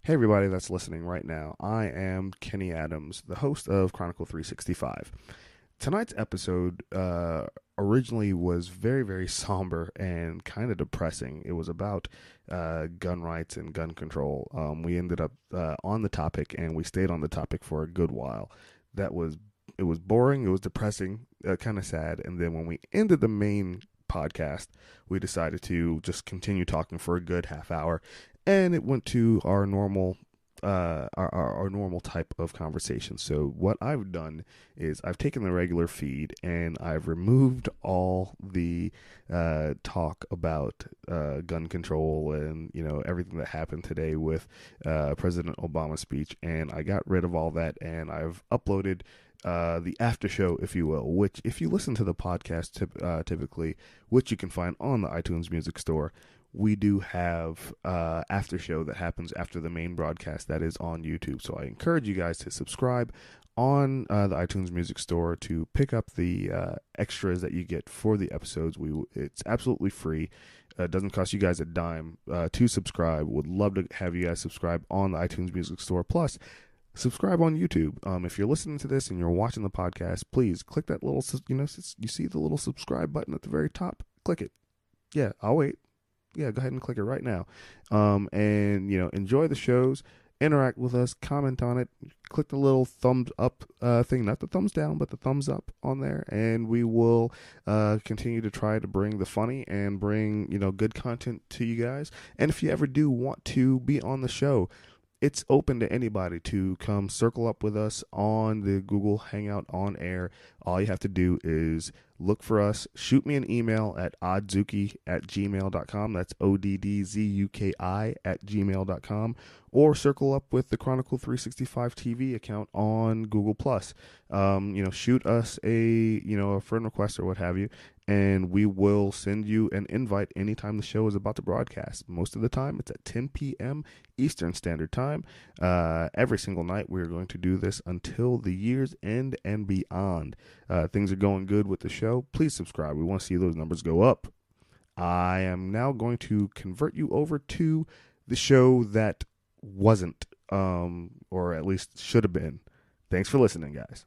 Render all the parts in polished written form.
Hey, everybody that's listening right now. I am Kenny Adams, the host of Chronicle365. Tonight's episode originally was very, very somber and kind of depressing. It was about gun rights and gun control. We ended up on the topic, and we stayed on the topic for a good while. That was It was boring. It was depressing, kind of sad. And then when we ended the main podcast, we decided to just continue talking for a good half hour, and it went to our normal our normal type of conversation. So what I've done is I've taken the regular feed and I've removed all the talk about gun control and everything that happened today with President Obama's speech, and I got rid of all that, and I've uploaded the after show, if you will, which if you listen to the podcast typically, which you can find on the iTunes Music Store, we do have after show that happens after the main broadcast that is on YouTube. So I encourage you guys to subscribe on the iTunes Music Store to pick up the extras that you get for the episodes. It's absolutely free. It doesn't cost you guys a dime to subscribe. Would love to have you guys subscribe on the iTunes Music Store. Plus, subscribe on YouTube. If you're listening to this and you're watching the podcast, please click that little, you see the little subscribe button at the very top? Click it. Yeah, I'll wait. Yeah, go ahead and click it right now. And enjoy the shows, interact with us, comment on it, click the little thumbs up thing, not the thumbs down, but the thumbs up on there, and we will continue to try to bring the funny and bring, good content to you guys. And if you ever do want to be on the show, it's open to anybody to come circle up with us on the Google Hangout on air. All you have to do is look for us, shoot me an email at oddzuki@gmail.com. That's ODDZUKI@gmail.com. Or circle up with the Chronicle 365 TV account on Google+. Shoot us a friend request or what have you, and we will send you an invite anytime the show is about to broadcast. Most of the time, it's at 10 p.m. Eastern Standard Time. Every single night, we're going to do this until the year's end and beyond. Things are going good with the show. Please subscribe. We want to see those numbers go up. I am now going to convert you over to the show that wasn't, or at least should have been. Thanks for listening, guys.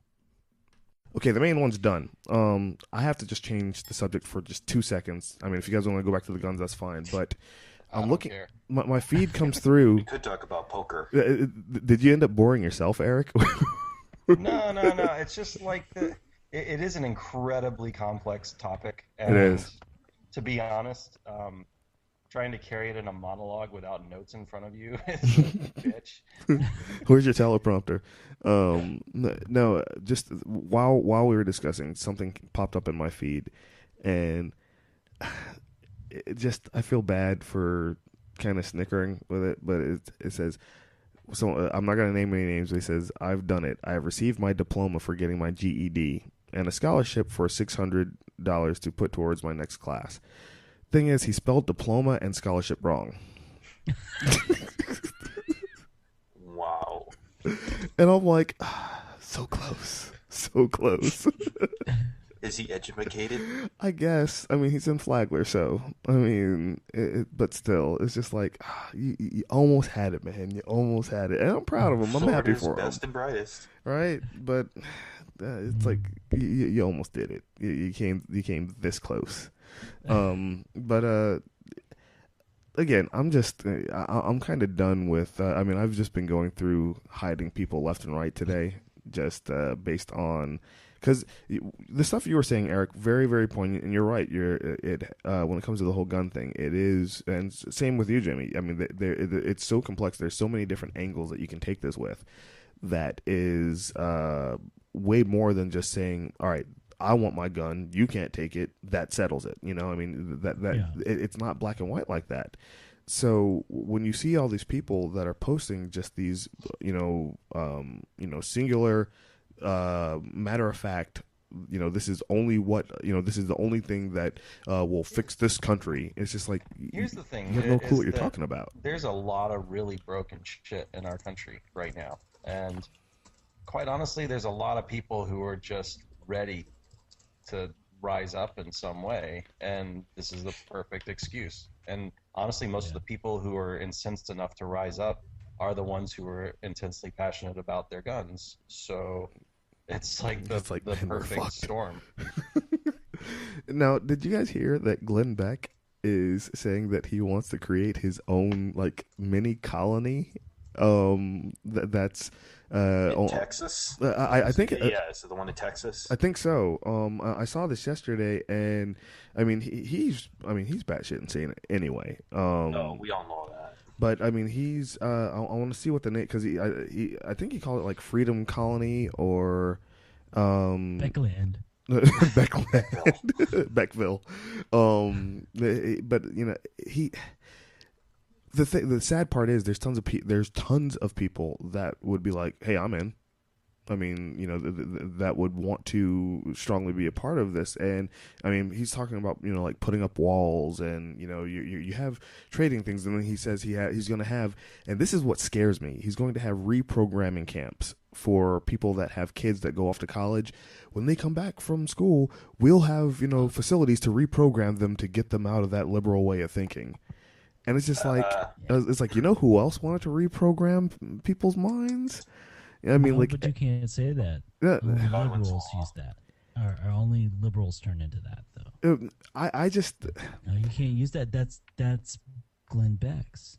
Okay, the main one's done. I have to just change the subject for just 2 seconds. I mean, if you guys want to go back to the guns, that's fine. But I'm looking. My feed comes through. We could talk about poker. Did you end up boring yourself, Eric? No. It's just like it is an incredibly complex topic. And it is. To be honest, trying to carry it in a monologue without notes in front of you is a bitch. Where's your teleprompter? No, just while we were discussing, something popped up in my feed, and I feel bad for kind of snickering with it, but it says, so I'm not going to name any names, but it says, "I've done it. I have received my diploma for getting my GED and a scholarship for $600 to put towards my next class." Thing is, he spelled diploma and scholarship wrong. Wow. And I'm like, so close. Is he educated? I guess. I mean, he's in Flagler, so, I mean, but still, it's just like, you almost had it, man. You almost had it. And I'm proud of him. I'm happy for him. Best and brightest. Right? But it's like, you almost did it. You came this close. But again, I'm kind of done with, I've just been going through hiding people left and right today, just based on, because the stuff you were saying, Eric, very, very poignant, and you're right. When it comes to the whole gun thing, it is, and same with you, Jimmy. I mean, it's so complex. There's so many different angles that you can take this with. That is way more than just saying, all right, I want my gun, you can't take it, that settles it. It's not black and white like that. So when you see all these people that are posting just these, singular, matter of fact, this is only this is the only thing that will fix this country. It's just like, here's the thing. You have no clue what you're talking about. There's a lot of really broken shit in our country right now. And quite honestly, there's a lot of people who are just ready to rise up in some way, and this is the perfect excuse. And honestly, most of the people who are incensed enough to rise up are the ones who are intensely passionate about their guns. So it's like the It's like, man, we're perfect fucked. storm. Now, did you guys hear that Glenn Beck is saying that he wants to create his own like mini colony? That's In Texas? I think Yeah, is it the one in Texas? I think so. I saw this yesterday, and I mean he's batshit insane anyway. No, we all know that. But I mean he's I want to see what the name, because I think he called it like Freedom Colony or Beckland. Beckville. But you know he. The sad part is there's tons of people that would be like, hey, I'm in. I mean, you know, that would want to strongly be a part of this. And I mean, he's talking about, you know, like putting up walls, and you know, you have trading things, and then he says he's going to have, and this is what scares me, he's going to have reprogramming camps for people that have kids that go off to college. When they come back from school, we'll have, you know, facilities to reprogram them to get them out of that liberal way of thinking. And it's just like, it's like, you know who else wanted to reprogram people's minds? I mean, No, like, but you can't say that. Only liberals use that. Or only liberals turn into that, though. I just, No, you can't use that. That's Glenn Beck's.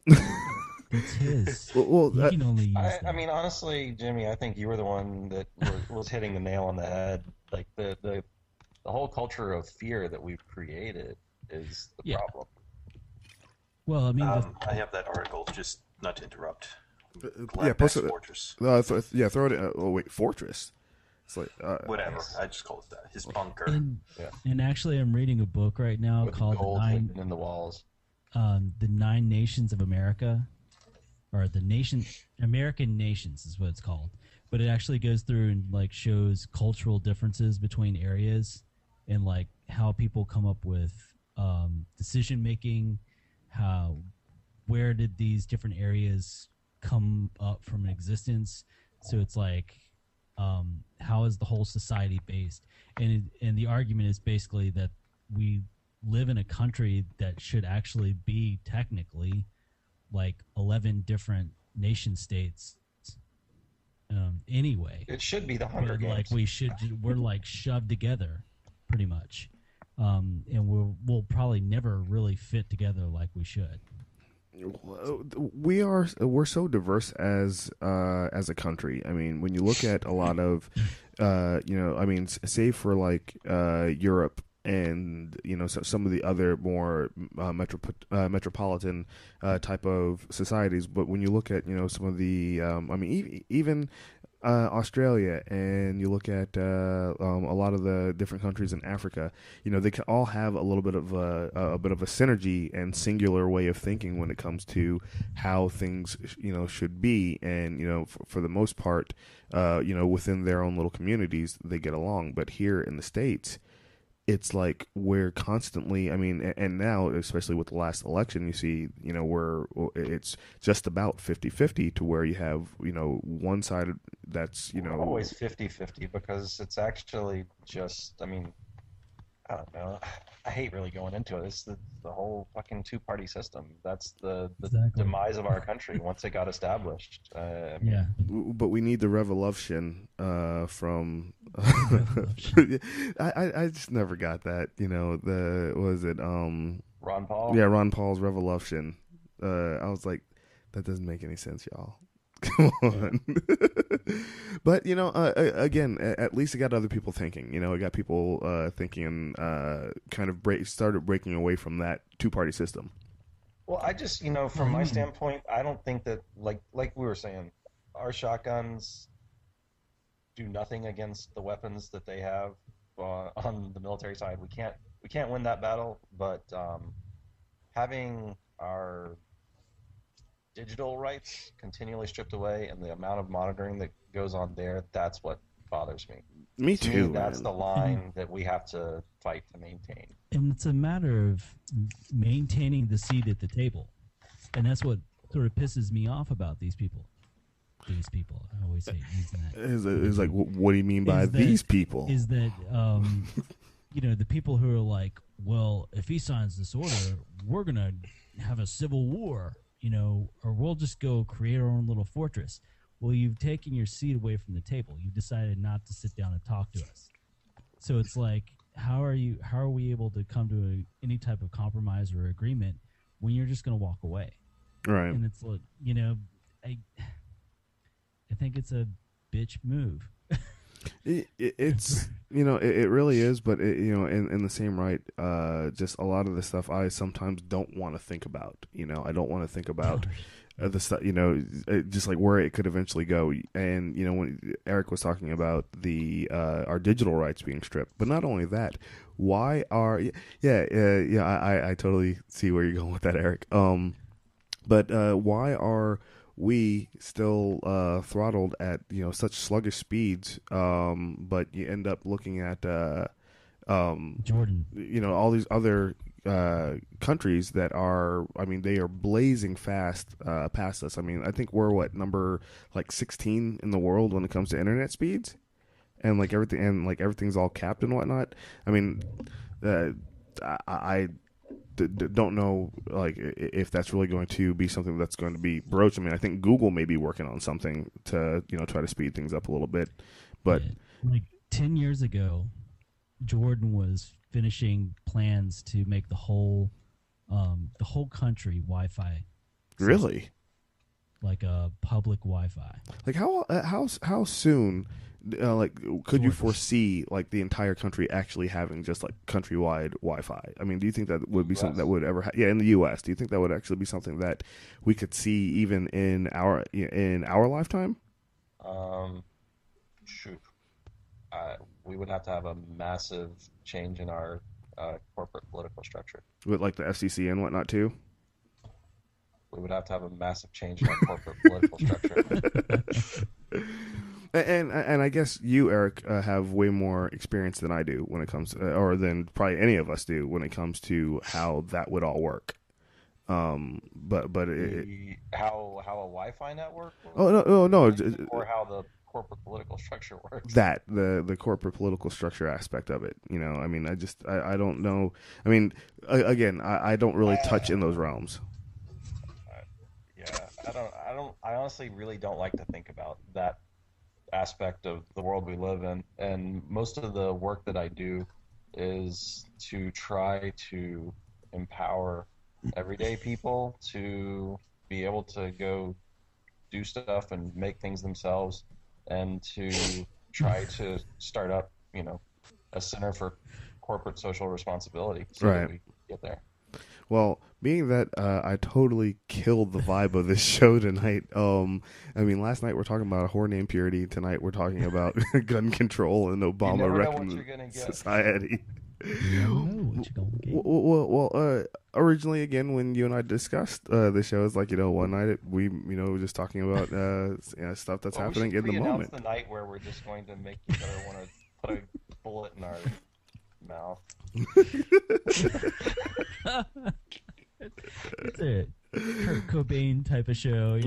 It's his. well, You can only use that. I mean, honestly, Jimmy, I think you were the one that was hitting the nail on the head. Like the whole culture of fear that we've created is the problem. Well, I mean, I have that article, just not to interrupt. yeah, post it. Fortress. Yeah, throw it. Oh wait, Fortress. It's like Whatever. Yes. I just call it that. His bunker. and actually, I'm reading a book right now With called gold hidden in the walls. The Nine Nations of America, or the American Nations is what it's called. But it actually goes through and like shows cultural differences between areas, and like how people come up with decision making. Where did these different areas come up from existence? So it's like, how is the whole society based? And the argument is basically that we live in a country that should actually be technically like 11 different nation states. Anyway, It should be the Hunger Games. We're like shoved together, pretty much. And we'll probably never really fit together like we should. we're so diverse as a country. I mean, when you look at a lot of you know, I mean, save for like Europe and, you know, some of the other more metropolitan type of societies, but when you look at, you know, some of the I mean, even Australia, and you look at a lot of the different countries in Africa, you know, they can all have a little bit of a bit of a synergy and singular way of thinking when it comes to how things, you know, should be. And, you know, for the most part, you know, within their own little communities, they get along. But here in the States, it's like we're constantly, I mean, and now, especially with the last election, you see, you know, it's just about 50-50 to where you have, you know, one side that's, you know. Always 50-50 because it's actually just, I mean, I don't know. I hate really going into it. It's the whole fucking two-party system. That's the Exactly. demise of our country once it got established. I mean, Yeah. But we need the revolution from. I just never got that. You know, Ron Paul? Yeah, Ron Paul's revolution. I was like, that doesn't make any sense, y'all. Come on. But, you know, again, at least it got other people thinking. You know, it got people thinking, kind of started breaking away from that two-party system. Well, I just, you know, from my standpoint, I don't think that, like we were saying, our shotguns do nothing against the weapons that they have on the military side. We can't win that battle, but having our digital rights continually stripped away and the amount of monitoring that goes on there, that's what bothers me. Me To too. me, that's man. the line that we have to fight to maintain. And it's a matter of maintaining the seat at the table. And that's what sort of pisses me off about these people. These people. I always hate using that. Is like, what do you mean by Is that- these people? Is that, you know, the people who are like, well, if he signs this order, we're going to have a civil war. or we'll just go create our own little fortress. Well, you've taken your seat away from the table. You've decided not to sit down and talk to us. So it's like, how are we able to come to any type of compromise or agreement when you're just going to walk away? Right. And it's like, I think it's a bitch move. It's it really is, but in the same right, just a lot of the stuff I sometimes don't want to think about. I don't want to think about the stuff. Just like where it could eventually go. And when Eric was talking about our digital rights being stripped, but not only that, why are I totally see where you're going with that, Eric. But why are we still throttled at such sluggish speeds, but you end up looking at Jordan, all these other countries that are, they are blazing fast past us. I think we're number 16 in the world when it comes to internet speeds, and everything's all capped and whatnot. I don't know if that's really going to be something that's going to be broached. I think Google may be working on something to try to speed things up a little bit, but 10 years ago, Jordan was finishing plans to make the whole country Wi-Fi. Really, like a public Wi-Fi. How soon? Could you foresee the entire country actually having just countrywide Wi-Fi? Do you think that would be something that would ever in the U.S.? Do you think that would actually be something that we could see even in our lifetime? Shoot, we would have to have a massive change in our corporate political structure. With the FCC and whatnot too? We would have to have a massive change in our corporate political structure. And I guess you, Eric, have way more experience than I do when it comes to, or than probably any of us do when it comes to how that would all work. How a Wi-Fi network works? No. Or how the corporate political structure works. That the corporate political structure aspect of it. I don't know. Again, I don't really touch in those realms. I honestly really don't like to think about that aspect of the world we live in, and most of the work that I do is to try to empower everyday people to be able to go do stuff and make things themselves, and to try to start up a center for corporate social responsibility so that we get there. Well, being that I totally killed the vibe of this show tonight. Last night we're talking about a whore named Purity. Tonight we're talking about gun control and Obama wrecking society. Well, originally, again, when you and I discussed the show, it's one night we just talking about stuff that's happening in the moment. The night where we're just going to make each other want to put a bullet in our mouth. It's a Kurt Cobain type of show,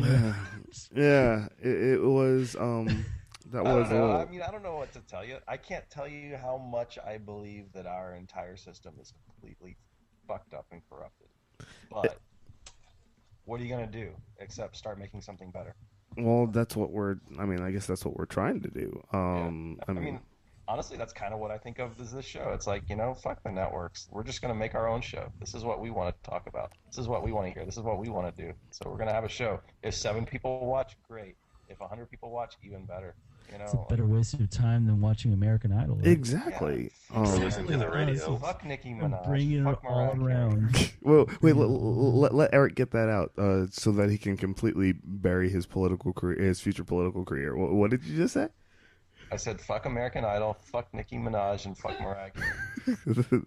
Yeah, it was. That was. I don't know what to tell you. I can't tell you how much I believe that our entire system is completely fucked up and corrupted. But what are you gonna do except start making something better? Well, that's what we're. I guess that's what we're trying to do. Honestly, that's kind of what I think of as this show. It's fuck the networks. We're just going to make our own show. This is what we want to talk about. This is what we want to hear. This is what we want to do. So we're going to have a show. If 7 people watch, great. If 100 people watch, even better. It's a better waste of time than watching American Idol. Right? Exactly. Listen to the radio. Fuck Nicki Minaj. Bring it all around. Well, wait. Let Eric get that out so that he can completely bury his political career, his future political career. What did you just say? I said, fuck American Idol, fuck Nicki Minaj, and fuck Mariah Carey.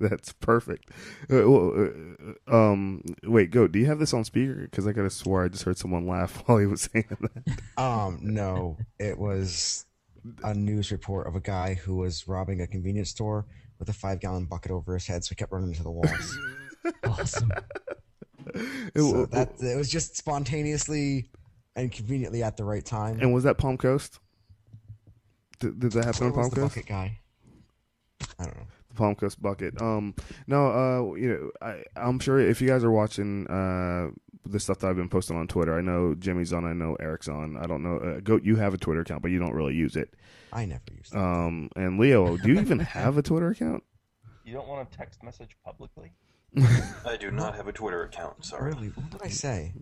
That's perfect. Wait, go. Do you have this on speaker? Because I could have swore I just heard someone laugh while he was saying that. No. It was a news report of a guy who was robbing a convenience store with a 5-gallon bucket over his head, so he kept running into the walls. Awesome. So it was just spontaneously and conveniently at the right time. And was that Palm Coast? Did that happen on Palm Coast? Bucket guy? I don't know. Palm Coast Bucket. No, I'm sure if you guys are watching the stuff that I've been posting on Twitter, I know Jimmy's on, I know Eric's on. I don't know. Goat, you have a Twitter account, but you don't really use it. I never use that. And Leo, do you even have a Twitter account? You don't want to text message publicly? I do not have a Twitter account. Sorry. Really, what did I say?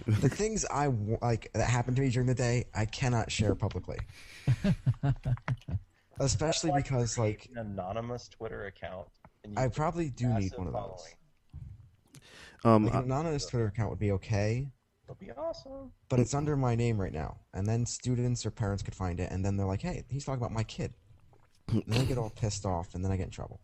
The things I like that happen to me during the day, I cannot share publicly. Especially because, like, an anonymous Twitter account. And you I get probably do need massive one of those. following. Like, an anonymous Twitter account would be okay, It'll be awesome. but it's under my name right now. And then students or parents could find it, and then they're like, hey, he's talking about my kid. And then I get all pissed off, and then I get in trouble.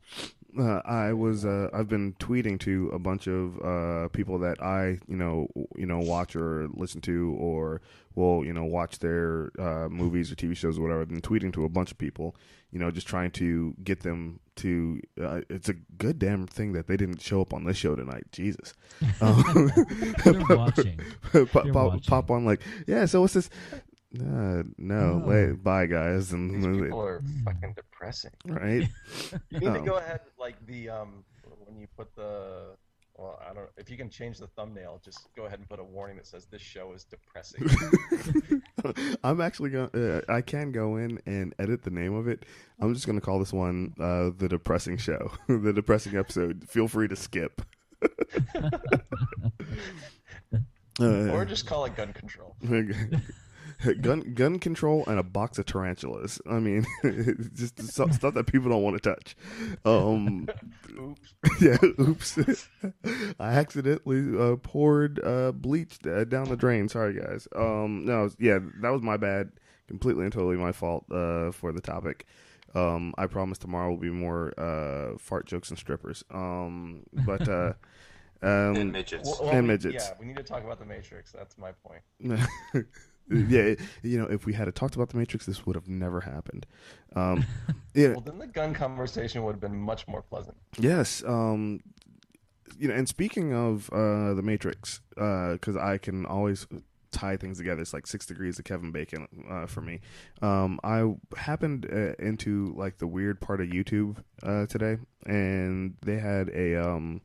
I've been tweeting to a bunch of people that I watch or listen to, or will watch their movies or TV shows or whatever. I've been tweeting to a bunch of people, just trying to get them to. It's a good damn thing that they didn't show up on this show tonight. Jesus, They're watching. pop on like, yeah. So what's this? No, wait, bye guys, and These people are fucking depressing. right. You need to go ahead, like the when you put the, well, I don't. If you can change the thumbnail, just go ahead and put a warning that says this show is depressing. I'm actually going. I can go in and edit the name of it. I'm just going to call this one the Depressing Show, the Depressing episode. Feel free to skip. Or just call it gun control. Gun control and a box of tarantulas. I mean, just stuff that people don't want to touch. Oops. Yeah, oops. I accidentally poured bleach down the drain. Sorry, guys. No, yeah, that was my bad. Completely and totally my fault for the topic. I promise tomorrow will be more fart jokes and strippers. And midgets. And midgets. Yeah, we need to talk about the Matrix. That's my point. Yeah, if we had talked about the Matrix, this would have never happened. Yeah. Well, then the gun conversation would have been much more pleasant. Yes. And speaking of the Matrix, because I can always tie things together. It's like 6 degrees of Kevin Bacon for me. I happened into like the weird part of YouTube today, and they had a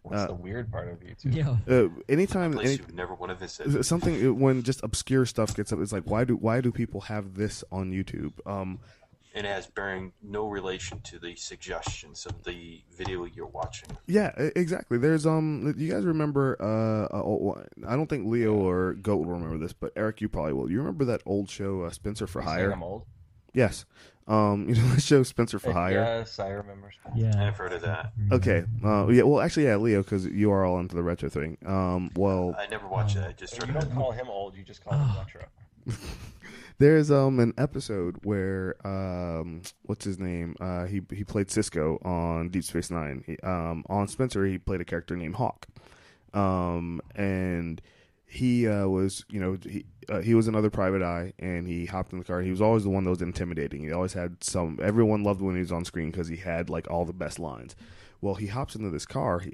What's the weird part of YouTube? Yeah. Anytime Place you never want to visit. something when just obscure stuff gets up, it's like why do people have this on YouTube? And it has bearing no relation to the suggestions of the video you're watching. Yeah, exactly. There's you guys remember? I don't think Leo or Goat will remember this, but Eric, you probably will. You remember that old show, Spencer for You saying Hire? I'm old? Yes. The show Spencer for Hire. Yes, I remember. Yeah. I've heard of that. Okay. Yeah. Well, actually, yeah, Leo, because you are all into the retro thing. Well, I never watched it. I just You heard of don't it. call him old. You just call him retro. there's an episode where what's his name? He played Cisco on Deep Space Nine. On Spencer, he played a character named Hawk. And he was, he was another private eye, and he hopped in the car. He was always the one that was intimidating. He always had everyone loved when he was on screen because he had like all the best lines. Well, he hops into this car. He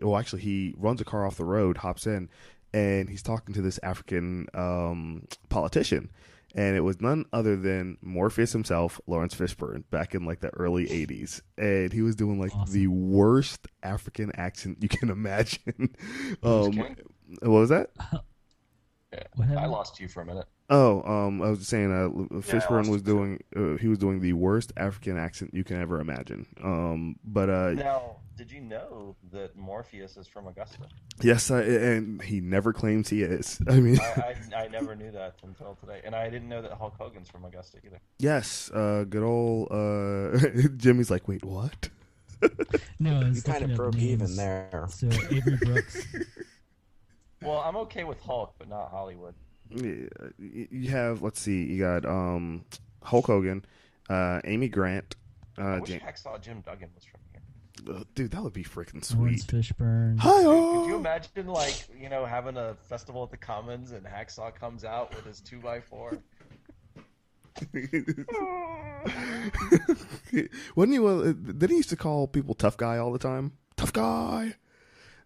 runs a car off the road, hops in, and he's talking to this African politician. And it was none other than Morpheus himself, Lawrence Fishburne, back in like the early 80s. And he was doing like the worst African accent you can imagine. What was that? Yeah, I lost you for a minute. Oh, I was just saying, Fishburne was too. doing, he was doing the worst African accent you can ever imagine. Now, did you know that Morpheus is from Augusta? Yes, and he never claims he is. I mean, I never knew that until today, and I didn't know that Hulk Hogan's from Augusta either. yes, good old Jimmy's like, wait, what? No, You it's kind of looking up broke names. even there. So Avery Brooks. Well, I'm okay with Hulk, but not Hollywood. You have, let's see, you got Hulk Hogan, Amy Grant. I wish Hacksaw Jim Duggan was from here. Dude, that would be freaking Lawrence sweet. Fishburne. Could you imagine, like, having a festival at the Commons and Hacksaw comes out with his 2x4? Wasn't he? Didn't he used to call people tough guy all the time? Tough guy.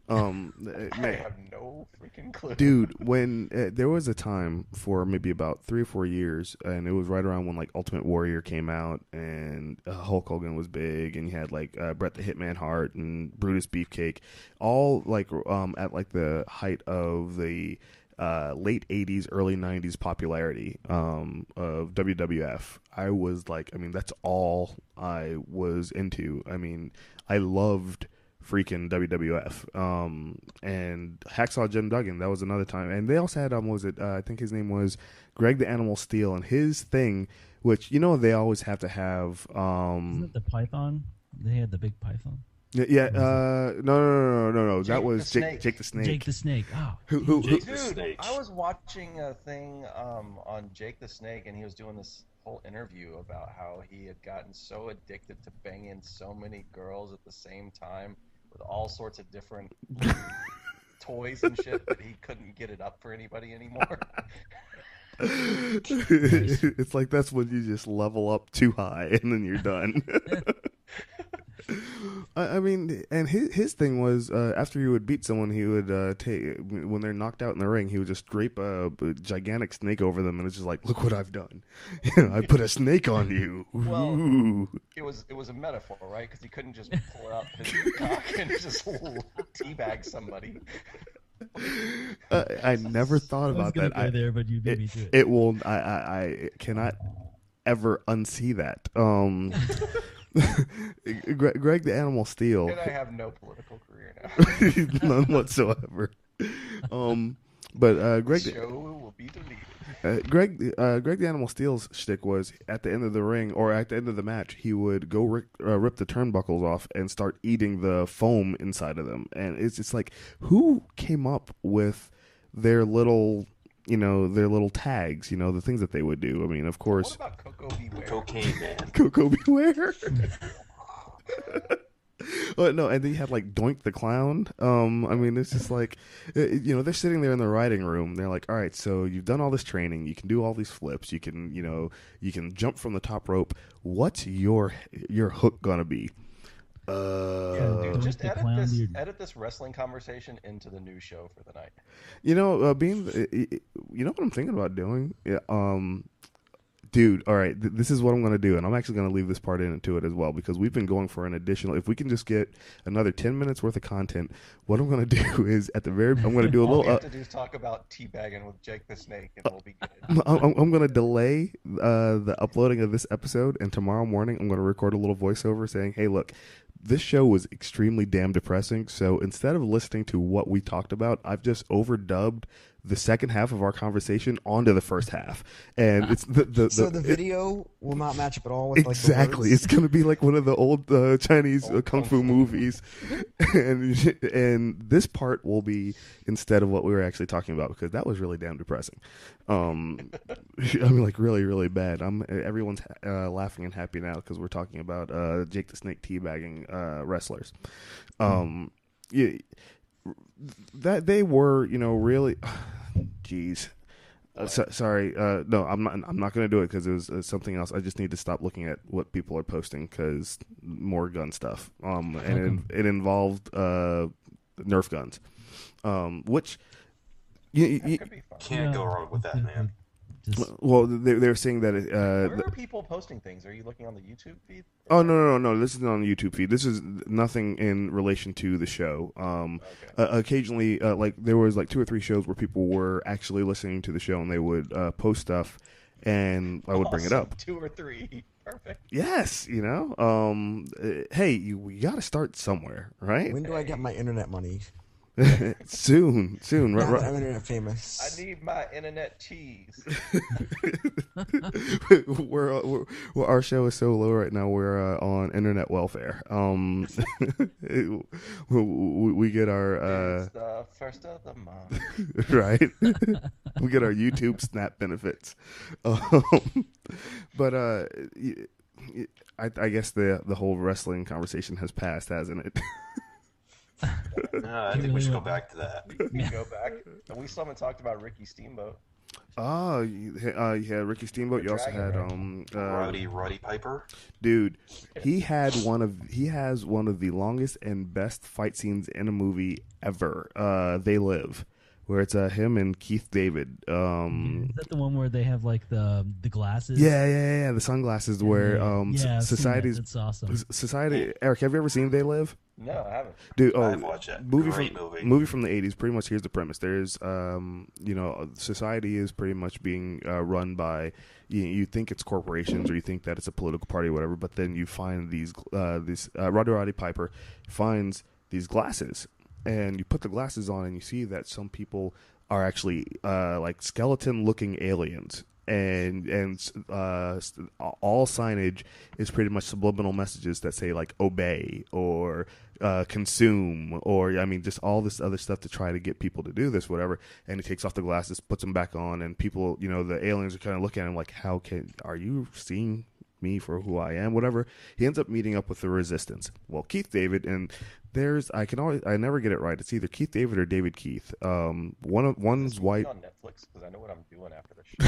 I Man, have no freaking clue. dude, when there was a time for maybe about 3 or 4 years, and it was right around when like Ultimate Warrior came out, and Hulk Hogan was big, and you had like Bret the Hitman Hart and Brutus Beefcake, all like at like the height of the late 80s, early 90s popularity of WWF. I was like, I mean, that's all I was into. I mean, I loved freaking WWF. And Hacksaw Jim Duggan, that was another time. And they also had, what was it? I think his name was Greg the Animal Steel, and his thing, which, you know, they always have to have. Isn't it the python? They had the big python. Yeah, no. Jake That was the Jake the Snake. Jake the Snake. Oh, Who Jake the Dude, Snake. I was watching a thing on Jake the Snake, and he was doing this whole interview about how he had gotten so addicted to banging so many girls at the same time with all sorts of different toys and shit that he couldn't get it up for anybody anymore. It's like that's when you just level up too high and then you're done. I mean, and his thing was after he would beat someone, he would take when they're knocked out in the ring, he would just drape a gigantic snake over them, and it's just like, look what I've done. I put a snake on you. Well, Ooh. it was a metaphor, right? Because he couldn't just pull out his cock and just teabag somebody. I never thought I was about gonna that. go there, but you beat me to it. It will. I cannot ever unsee that. Greg the Animal Steel. And I have no political career now. None whatsoever. But The show will be deleted. Greg the Animal Steel's shtick was at the end of the ring or at the end of the match, he would go rip the turnbuckles off and start eating the foam inside of them. And it's just like, who came up with their little tags, the things that they would do? I mean, of course, What about Coco Beware? Cocaine Man. Coco Beware. Oh, no, and then you had like Doink the Clown. I mean, it's just like, they're sitting there in the writing room. They're like, all right, so you've done all this training. You can do all these flips. You can, you can jump from the top rope. What's your hook gonna be? Yeah, dude, just the clown, dude. edit this wrestling conversation into the new show for the night. You know what I'm thinking about doing? Yeah, dude, all right, this is what I'm going to do, and I'm actually going to leave this part into it as well, because we've been going for an additional, if we can just get another 10 minutes worth of content, what I'm going to do is I'm going to do a All little, we have to do is talk about teabagging with Jake the Snake, and we'll be good. I'm going to delay the uploading of this episode, and tomorrow morning I'm going to record a little voiceover saying, hey, look, this show was extremely damn depressing, so instead of listening to what we talked about, I've just overdubbed the second half of our conversation onto the first half, and it's So the video will not match up at all with exactly. Like, It's going to be like one of the old Chinese kung fu movies, and this part will be instead of what we were actually talking about, because that was really damn depressing. I mean, like really, really bad. Everyone's laughing and happy now because we're talking about Jake the Snake teabagging wrestlers. Yeah, that they were, really. Jeez. Sorry. No, I'm not going to do it because it was something else. I just need to stop looking at what people are posting because more gun stuff. And it involved Nerf guns, which That could be fun. Can't go wrong with that, man. well, they're saying that Where are people posting things? Are you looking on the YouTube feed? Oh no! This isn't on the YouTube feed. This is nothing in relation to the show. Occasionally, like there was like 2 or 3 shows where people were actually listening to the show and they would post stuff, and I would bring it up. 2 or 3, perfect. Yes, hey, we got to start somewhere, right? when do I get my internet money? soon. Now Right. that I'm internet famous. I need my internet cheese. Our show is so low right now. We're on internet welfare. We get our It's the first of the month. right. We get our YouTube Snap benefits. But I guess the whole wrestling conversation has passed, hasn't it? No, I think we should go back to that. We can go back. And we still haven't talked about Ricky Steamboat. You had Ricky Steamboat. The You also had Dragon, Roddy Piper. dude. He has one of the longest and best fight scenes in a movie ever. They Live, where it's him and Keith David. Is that the one where they have like the glasses? Yeah. The sunglasses where I've seen that. society's That's awesome. society. Eric, have you ever seen They Live? No, I haven't. Dude, I've watched that. Great movie from the 80s. Pretty much, here's the premise. There's, society is pretty much being run by. You think it's corporations, or you think that it's a political party, or whatever. But then you find Roddy Piper finds these glasses, and you put the glasses on, and you see that some people are actually like skeleton-looking aliens. And all signage is pretty much subliminal messages that say like obey or consume, or I mean just all this other stuff to try to get people to do this, whatever. And he takes off the glasses, puts them back on, and people, the aliens are kind of looking at him like, are you seeing me for who I am, whatever. He ends up meeting up with the Resistance. Well, Keith David, and I never get it right. It's either Keith David or David Keith. One's white on Netflix, because I know what I'm doing after this show.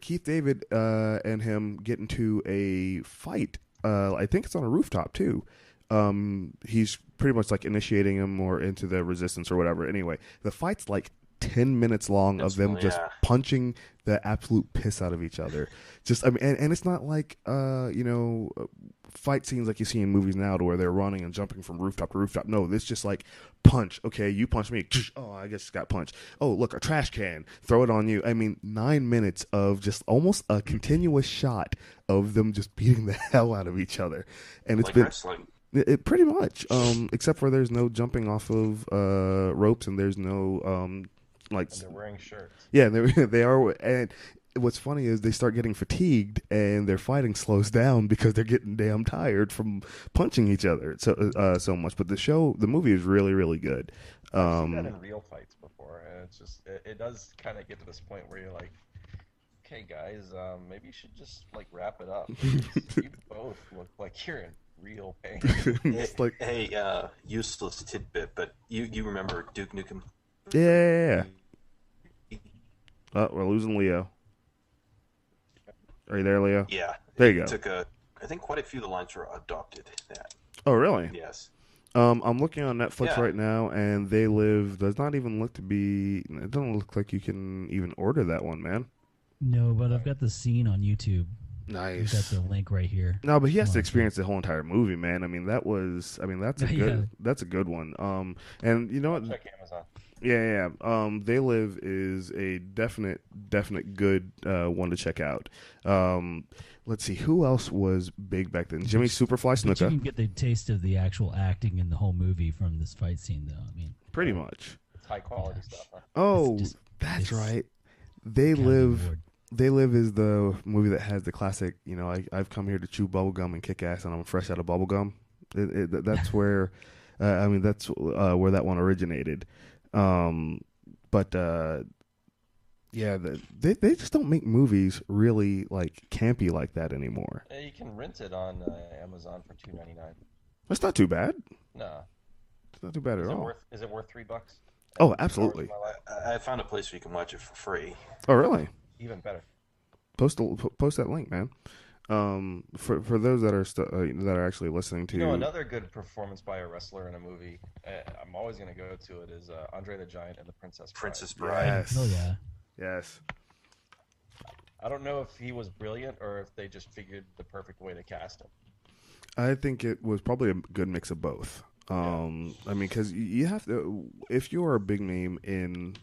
Keith David and him get into a fight. I think it's on a rooftop too. He's pretty much like initiating him or into the Resistance or whatever. Anyway, the fight's like 10 minutes long of them just punching the absolute piss out of each other. And it's not like fight scenes like you see in movies now to where they're running and jumping from rooftop to rooftop. No, this just like punch. Okay, you punch me. Oh, I guess got punched. Oh, look, a trash can. Throw it on you. I mean, 9 minutes of just almost a continuous shot of them just beating the hell out of each other. And it's like been wrestling. It pretty much, except for there's no jumping off of ropes, and there's no like. And they're wearing shirts. Yeah, they are. And what's funny is they start getting fatigued, and their fighting slows down because they're getting damn tired from punching each other so much. But the movie is really, really good. I've seen that in real fights before, and it's just it does kind of get to this point where you're like, okay, guys, maybe you should just like wrap it up. You both look like you're in real pain. Useless tidbit, but you remember Duke Nukem? Yeah. Oh, we're losing Leo. Are you there, Leo? Yeah. There you go. I think quite a few of the lines were adopted. That. Oh, really? Yes. I'm looking on Netflix right now, and They Live does not even look to be. It doesn't look like you can even order that one, man. No, but I've got the scene on YouTube. Nice. I've got the link right here. No, but he has to experience the whole entire movie, man. I mean, that's a good. That's a good one. And you know what? Check Amazon. Yeah. They Live is a definite good one to check out. Let's see, who else was big back then? Jimmy Superfly Snuka. You can get the taste of the actual acting in the whole movie from this fight scene, though. I mean, pretty much. It's high quality stuff. Huh? Oh, that's right. They Live. They Live is the movie that has the classic. I've come here to chew bubblegum and kick ass, and I'm fresh out of bubblegum. That's where. That's where that one originated. They just don't make movies really like campy like that anymore. Yeah, you can rent it on Amazon for $2.99. That's not too bad. No, it's not too bad at all. Is it worth $3? Oh, absolutely. I found a place where you can watch it for free. Oh, really? Even better. Post that link, man. For those that are actually listening to another good performance by a wrestler in a movie, I'm always going to go to it, is Andre the Giant and the Princess Bride. Yes. Oh yeah. Yes. I don't know if he was brilliant or if they just figured the perfect way to cast him. I think it was probably a good mix of both. Because you have to, if you are a big name in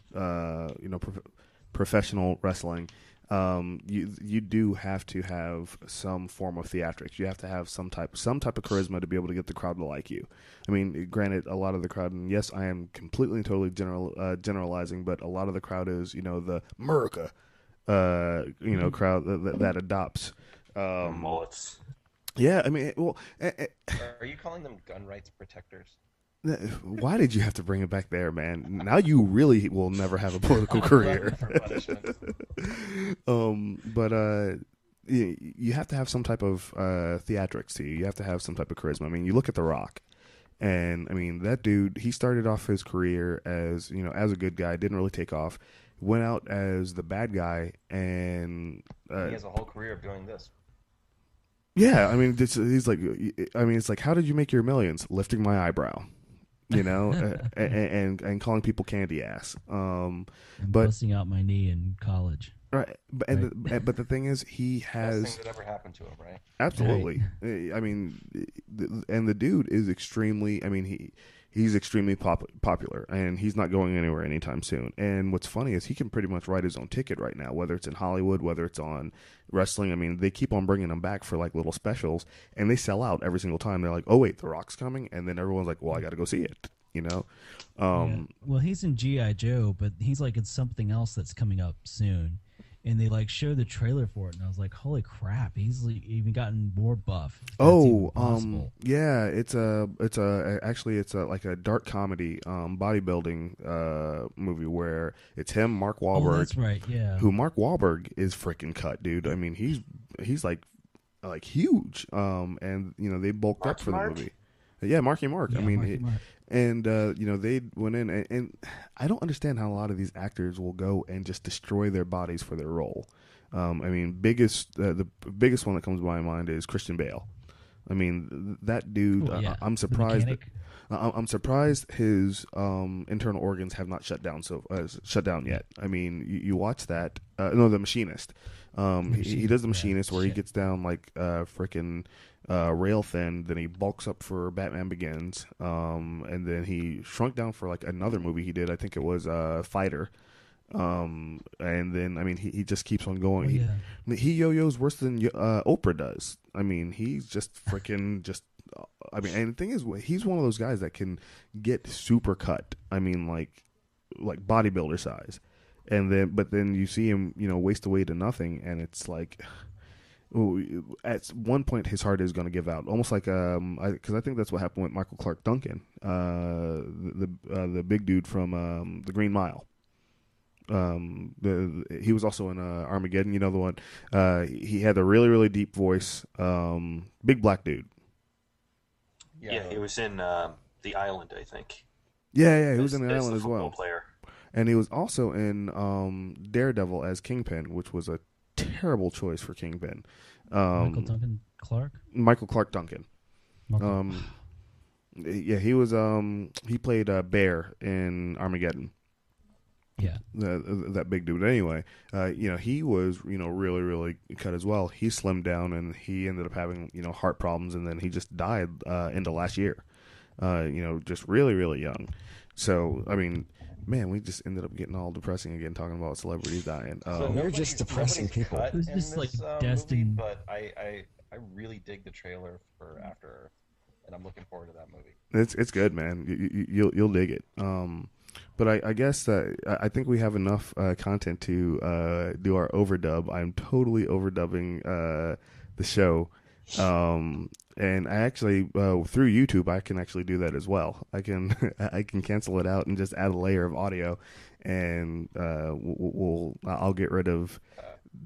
professional wrestling, you do have to have some form of theatrics. You have to have some type of charisma to be able to get the crowd to like you. I mean, granted, a lot of the crowd, and yes, I am completely and totally generalizing, but a lot of the crowd is the America, crowd that adopts mullets. Yeah, I mean, well, are you calling them gun rights protectors? Why did you have to bring it back there, man? Now you really will never have a political career. You have to have some type of theatrics to you. You have to have some type of charisma. I mean, you look at The Rock, and I mean that dude. He started off his career as a good guy, didn't really take off, went out as the bad guy, and He has a whole career of doing this. yeah, I mean, he's like, I mean, it's like, how did you make your millions? Lifting my eyebrow, you know, and calling people candy ass. And but busting out my knee in college. right, but but the thing is, he Best has thing that ever happened to him, right? absolutely. I mean, and the dude is extremely. I mean, he's extremely popular, and he's not going anywhere anytime soon. And what's funny is he can pretty much write his own ticket right now, whether it's in Hollywood, whether it's on wrestling. I mean, they keep on bringing him back for like little specials, and they sell out every single time. They're like, "Oh wait, The Rock's coming," and then everyone's like, "Well, I got to go see it," you know. Yeah. Well, he's in G.I. Joe, but he's like in something else that's coming up soon. And they like show the trailer for it, and I was like, "Holy crap! He's like, even gotten more buff." That's even possible. Yeah, it's a like a dark comedy, bodybuilding, movie where it's him, Mark Oh, Wahlberg, that's right. Yeah. who Mark Wahlberg is freaking cut, dude. I mean, he's like huge, and you know they bulked up for the movie. Yeah, Marky Mark. Yeah, I mean, Marky Mark. and you know they went in, and I don't understand how a lot of these actors will go and just destroy their bodies for their role. I mean, the biggest one that comes to my mind is Christian Bale. I mean, that dude. Oh, yeah. I'm The surprised. mechanic. I'm surprised his internal organs have not shut down yet. I mean, you watch that. No, The Machinist. He does The Machinist where he gets down like freaking rail thin. Then he bulks up for Batman Begins. And then he shrunk down for like another movie he did. I think it was Fighter. And then I mean he just keeps on going. He yo-yos worse than Oprah does. I mean he's just freaking just. I mean, and the thing is, he's one of those guys that can get super cut. I mean, like bodybuilder size, but then you see him, you know, waste away to nothing, and it's like, at one point his heart is going to give out, almost like because I think that's what happened with Michael Clark Duncan, the big dude from the Green Mile. He was also in Armageddon. You know the one. He had a really really deep voice. Big black dude. Yeah, he was in The Island, I think. Yeah, he was in The Island as well. Player. And he was also in Daredevil as Kingpin, which was a terrible choice for Kingpin. Michael Duncan Clark. Michael Clark Duncan. Yeah, he was. He played Bear in Armageddon. Yeah, that big dude. Anyway, you know, he was, you know, really, really cut as well. He slimmed down and he ended up having, you know, heart problems, and then he just died into last year. You know, just really, really young. So, I mean, man, we just ended up getting all depressing again, talking about celebrities dying. You're just depressing people. It was just like destined. But I really dig the trailer for After Earth, and I'm looking forward to that movie. It's good, man. You'll dig it. But I guess I think we have enough content to do our overdub. I'm totally overdubbing the show, and I actually through YouTube I can actually do that as well. I can cancel it out and just add a layer of audio, and I'll get rid of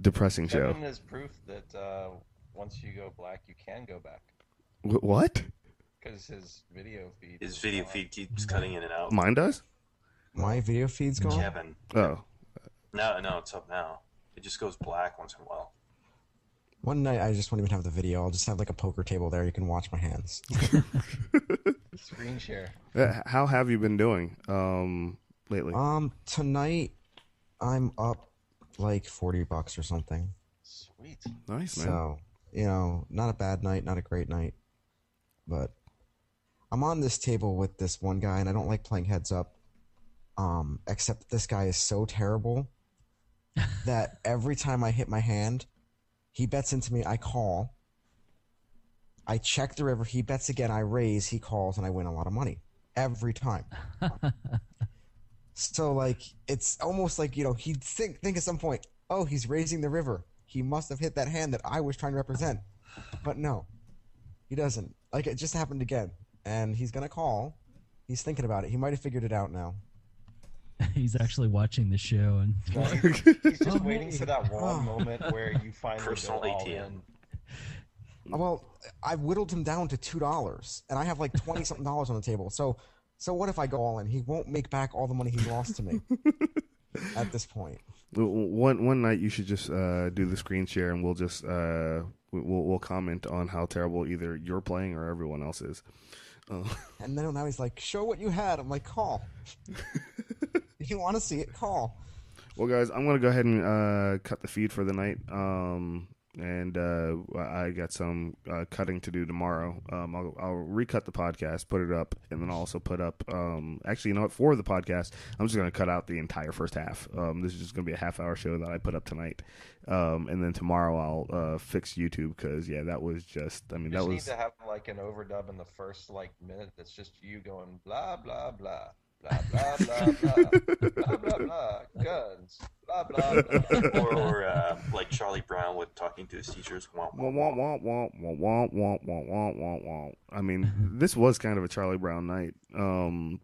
depressing show. Kevin is proof that once you go black, you can go back. What? Because his video feed keeps cutting in and out. Mine does. My video feed's gone? Kevin. Oh. No, it's up now. It just goes black once in a while. One night I just won't even have the video. I'll just have like a poker table there. You can watch my hands. Screen share. How have you been doing lately? Tonight I'm up like $40 or something. Sweet. Nice, man. So, you know, not a bad night, not a great night. But I'm on this table with this one guy, and I don't like playing heads up. Except this guy is so terrible that every time I hit my hand, he bets into me, I call. I check the river, he bets again, I raise, he calls, and I win a lot of money. Every time. So, like, it's almost like, you know, he'd think at some point, oh, he's raising the river. He must have hit that hand that I was trying to represent. But no, he doesn't. Like, it just happened again. And he's going to call. He's thinking about it. He might have figured it out now. He's actually watching the show, and He's just waiting for that one moment where you finally Personal go all ATM. in. Well, I whittled him down to $2, and I have like $20-something on the table. So what if I go all in? He won't make back all the money he lost to me. at this point. One night you should just do the screen share, and we'll just we'll comment on how terrible either you're playing or everyone else is. And then now he's like, "Show what you had." I'm like, "Call." If you want to see it, call. Well, guys, I'm gonna go ahead and cut the feed for the night. And I got some cutting to do tomorrow. I'll recut the podcast, put it up, and then I'll also put up. Actually, you know what? For the podcast, I'm just gonna cut out the entire first half. This is just gonna be a half-hour show that I put up tonight. And then tomorrow I'll fix YouTube because that was just. I mean, You that just was. need to have like an overdub in the first like minute that's just you going blah blah blah. Blah blah blah blah blah blah blah guns blah blah blah. Or like Charlie Brown with talking to his teachers. Wah, wah, Wah, wah. wah, wah, wah, wah, wah, wah, wah, wah, wah. I mean, this was kind of a Charlie Brown night, in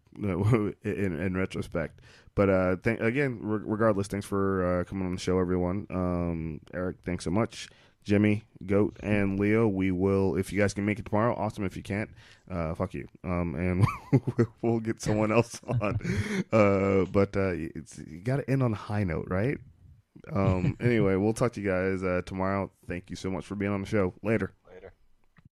retrospect. But again, regardless, thanks for coming on the show, everyone. Eric, thanks so much. Jimmy, Goat, and Leo, we will, if you guys can make it tomorrow, awesome. If you can't, fuck you. And we'll get someone else on. But you got to end on a high note, right? Anyway, we'll talk to you guys tomorrow. Thank you so much for being on the show. Later.